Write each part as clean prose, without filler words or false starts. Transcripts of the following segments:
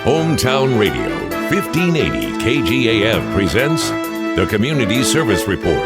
Hometown Radio, 1580 KGAF presents the Community Service Report.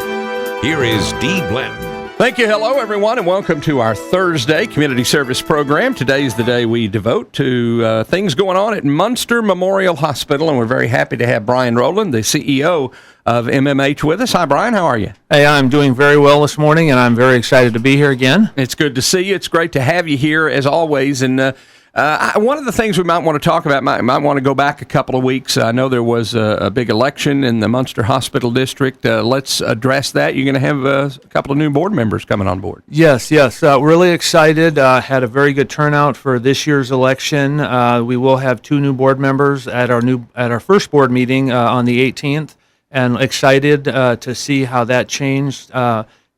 Here is Dee Blanton. Thank you. Hello, everyone, and welcome to our Thursday Community Service Program. Today is the day we devote to things going on at Munster Memorial Hospital, and we're very happy to have Brian Roland, the CEO of MMH, with us. Hi, Brian. How are you? Hey, I'm doing very well this morning, and I'm very excited to be here again. It's good to see you. It's great to have you here, as always, and one of the things we might want to talk about, might want to go back a couple of weeks. I know there was a big election in the Munster Hospital District. Let's address that. You're going to have a couple of new board members coming on board. Yes. Really excited. Had a very good turnout for this year's election. We will have two new board members at our first board meeting on the 18th, and excited to see how that change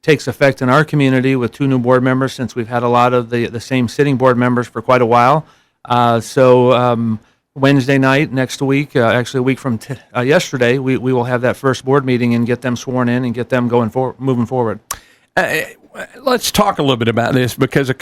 takes effect in our community with two new board members, since we've had a lot of the same sitting board members for quite a while. So Wednesday night next week, actually a week from yesterday, we will have that first board meeting and get them sworn in and get them moving forward. Let's talk a little bit about this, because you're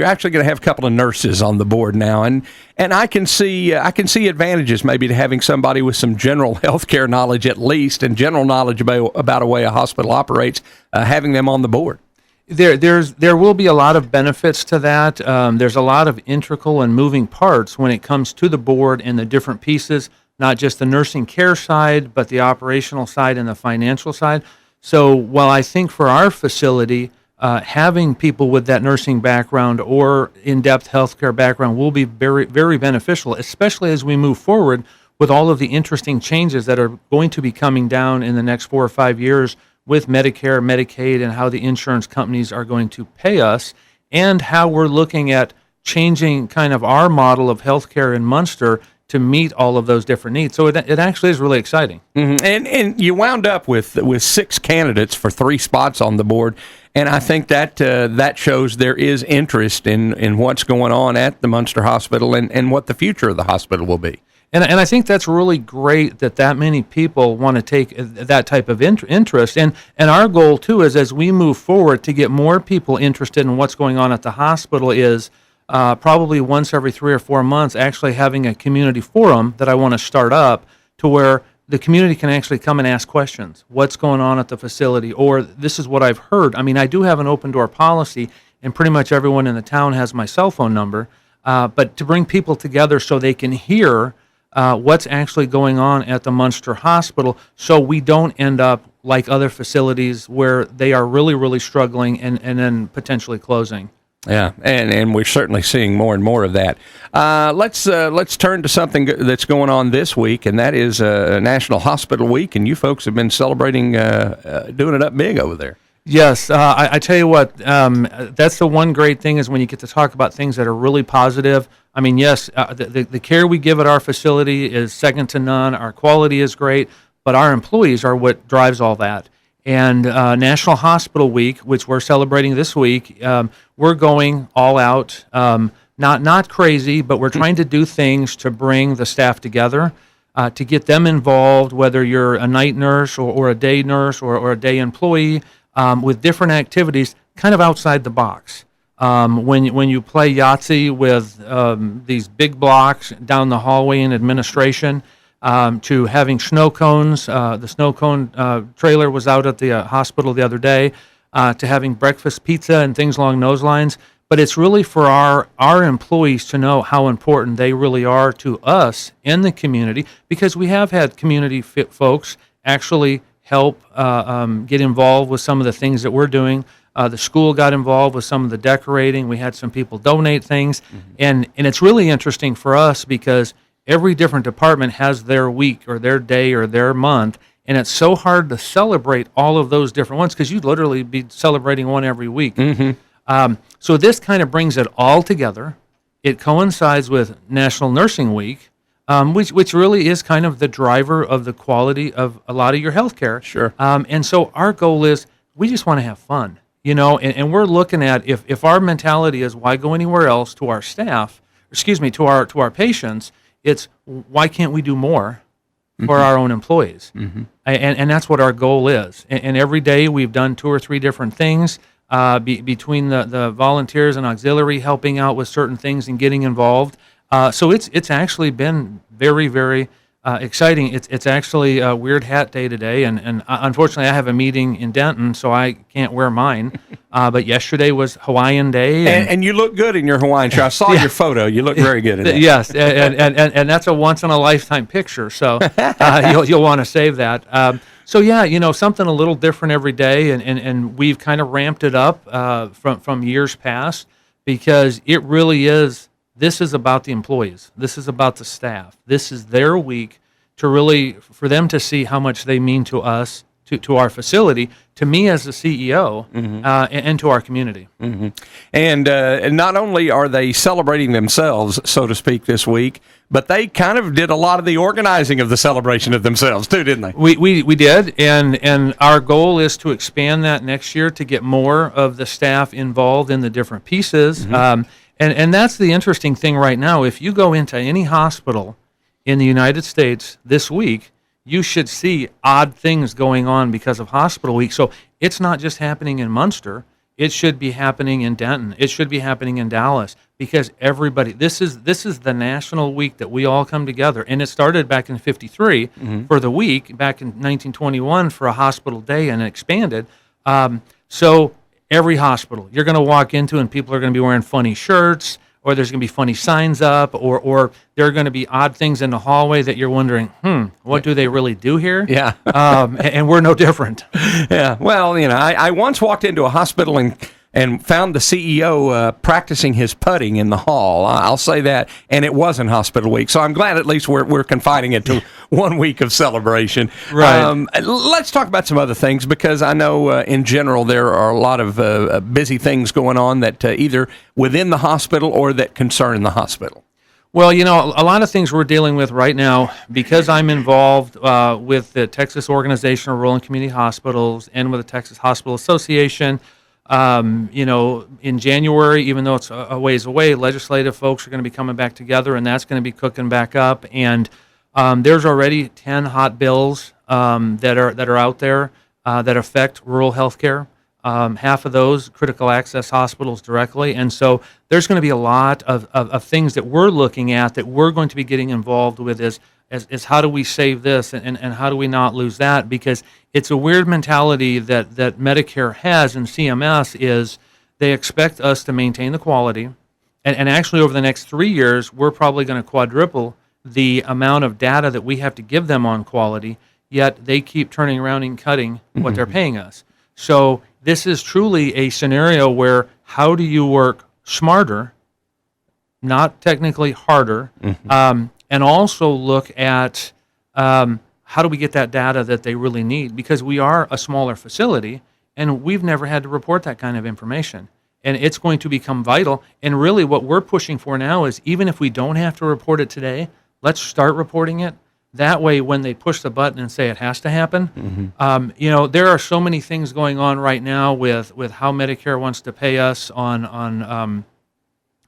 actually going to have a couple of nurses on the board now, and I can see advantages maybe to having somebody with some general healthcare knowledge at least, and general knowledge about a way a hospital operates, having them on the board. There will be a lot of benefits to that. There's a lot of integral and moving parts when it comes to the board and the different pieces, not just the nursing care side, but the operational side and the financial side. So while I think for our facility, having people with that nursing background or in-depth healthcare background will be very, very beneficial, especially as we move forward with all of the interesting changes that are going to be coming down in the next 4 or 5 years with Medicare, Medicaid, and how the insurance companies are going to pay us, and how we're looking at changing kind of our model of healthcare in Munster to meet all of those different needs. So it actually is really exciting. Mm-hmm. And you wound up with 6 candidates for 3 spots on the board, and I think that shows there is interest in what's going on at the Munster Hospital and what the future of the hospital will be. And I think that's really great that many people want to take that type of interest. And our goal, too, is as we move forward to get more people interested in what's going on at the hospital is probably once every 3 or 4 months actually having a community forum that I want to start up to where the community can actually come and ask questions. What's going on at the facility? Or this is what I've heard. I mean, I do have an open door policy, and pretty much everyone in the town has my cell phone number. But to bring people together so they can hear what's actually going on at the Munster Hospital, so we don't end up like other facilities where they are really, really struggling and then potentially closing. Yeah, and we're certainly seeing more and more of that. Let's turn to something that's going on this week, and that is National Hospital Week, and you folks have been celebrating, doing it up big over there. Yes, I tell you what, that's the one great thing is when you get to talk about things that are really positive. I mean, yes, the care we give at our facility is second to none. Our quality is great, but our employees are what drives all that. And National Hospital Week, which we're celebrating this week, we're going all out. Not crazy, but we're trying to do things to bring the staff together, to get them involved, whether you're a night nurse or a day nurse or a day employee, with different activities kind of outside the box. When you play Yahtzee with these big blocks down the hallway in administration, to having snow cones, the snow cone trailer was out at the hospital the other day, to having breakfast pizza and things along those lines. But it's really for our employees to know how important they really are to us in the community, because we have had community fit folks actually help get involved with some of the things that we're doing. The school got involved with some of the decorating. We had some people donate things. Mm-hmm. And it's really interesting for us because every different department has their week or their day or their month, and it's so hard to celebrate all of those different ones because you'd literally be celebrating one every week. Mm-hmm. So this kind of brings it all together. It coincides with National Nursing Week, which really is kind of the driver of the quality of a lot of your healthcare. Sure. And so our goal is we just want to have fun, and we're looking at if our mentality is why go anywhere else to our staff, to our patients, it's why can't we do more for our own employees? Mm-hmm. And that's what our goal is. And every day we've done 2 or 3 different things between the volunteers and auxiliary helping out with certain things and getting involved. So it's actually been very, very exciting. It's actually a Weird Hat Day today, and unfortunately I have a meeting in Denton, so I can't wear mine. But yesterday was Hawaiian Day, and you look good in your Hawaiian shirt. I saw your photo. You look very good in it. Yes, and that's a once in a lifetime picture. So you'll want to save that. So yeah, something a little different every day, and we've kind of ramped it up from years past, because it really is. This is about the employees. This is about the staff. This is their week for them to see how much they mean to us, to our facility, to me as the CEO, and to our community. Mm-hmm. And not only are they celebrating themselves, so to speak, this week, but they kind of did a lot of the organizing of the celebration of themselves too, didn't they? We did, and our goal is to expand that next year to get more of the staff involved in the different pieces. And that's the interesting thing right now. If you go into any hospital in the United States this week, you should see odd things going on because of Hospital Week. So it's not just happening in Munster. It should be happening in Denton. It should be happening in Dallas, because everybody, this is the national week that we all come together. And it started back in 53 for the week, back in 1921 for a hospital day, and it expanded. So every hospital you're going to walk into, and people are going to be wearing funny shirts, or there's going to be funny signs up, or there are going to be odd things in the hallway that you're wondering, what do they really do here? Yeah. And we're no different. Yeah. Well, I once walked into a hospital and found the CEO practicing his putting in the hall. I'll say that. And it wasn't Hospital Week. So I'm glad at least we're confining it to 1 week of celebration. Right. Let's talk about some other things, because I know in general there are a lot of busy things going on that either within the hospital or that concern the hospital. Well, a lot of things we're dealing with right now, because I'm involved with the Texas Organization of Rural and Community Hospitals and with the Texas Hospital Association. In January, even though it's a ways away, legislative folks are going to be coming back together, and that's going to be cooking back up. And there's already 10 hot bills that are out there that affect rural health care. Half of those critical access hospitals directly. And so there's going to be a lot of things that we're looking at that we're going to be getting involved with is how do we save this and how do we not lose that? Because it's a weird mentality that Medicare has and CMS is they expect us to maintain the quality. And actually over the next 3 years, we're probably going to quadruple the amount of data that we have to give them on quality, yet they keep turning around and cutting what they're paying us. So this is truly a scenario where how do you work smarter, not technically harder, and also look at how do we get that data that they really need? Because we are a smaller facility, and we've never had to report that kind of information. And it's going to become vital. And really what we're pushing for now is even if we don't have to report it today, let's start reporting it. That way, when they push the button and say it has to happen, there are so many things going on right now with how Medicare wants to pay us on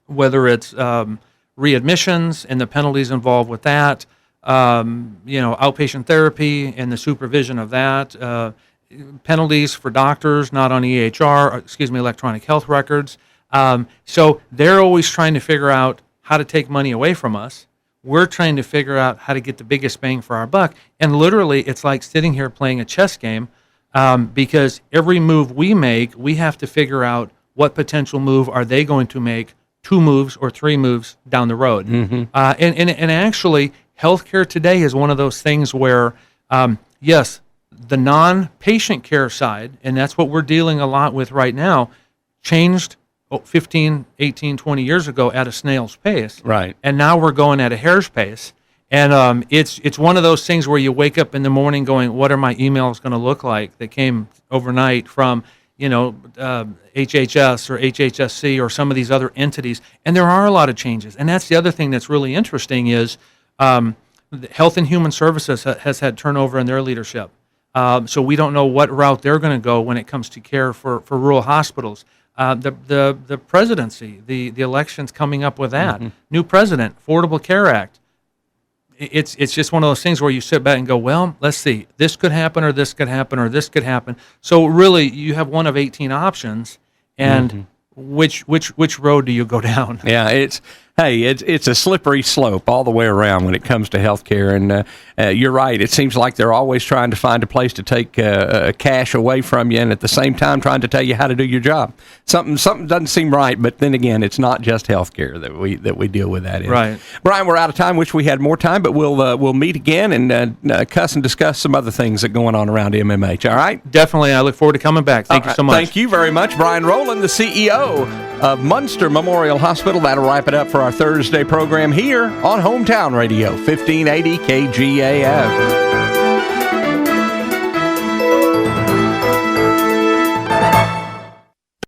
whether it's readmissions and the penalties involved with that, outpatient therapy and the supervision of that, penalties for doctors not on electronic health records. So they're always trying to figure out how to take money away from us. We're trying to figure out how to get the biggest bang for our buck. And literally, it's like sitting here playing a chess game because every move we make, we have to figure out what potential move are they going to make 2 moves or 3 moves down the road. And actually, healthcare today is one of those things where, yes, the non-patient care side, and that's what we're dealing a lot with right now, changed 15, 18, 20 years ago at a snail's pace. Right. And now we're going at a hair's pace. And it's one of those things where you wake up in the morning going, what are my emails going to look like that came overnight from, HHS or HHSC or some of these other entities. And there are a lot of changes. And that's the other thing that's really interesting is Health and Human Services has had turnover in their leadership. So we don't know what route they're going to go when it comes to care for rural hospitals. The presidency, the elections coming up with that, new president, Affordable Care Act. It's just one of those things where you sit back and go, well, let's see, this could happen or this could happen or this could happen. So really, you have one of 18 options, and which road do you go down? Yeah, Hey, it's a slippery slope all the way around when it comes to healthcare, and you're right. It seems like they're always trying to find a place to take cash away from you, and at the same time trying to tell you how to do your job. Something doesn't seem right, but then again, it's not just healthcare that we deal with that in. Right, Brian, we're out of time. Wish we had more time, but we'll meet again and cuss and discuss some other things that are going on around MMH. All right? Definitely. I look forward to coming back. Thank you so much. Thank you very much, Brian Roland, the CEO of Munster Memorial Hospital. That'll wrap it up for our Thursday program here on Hometown Radio, 1580 KGAF.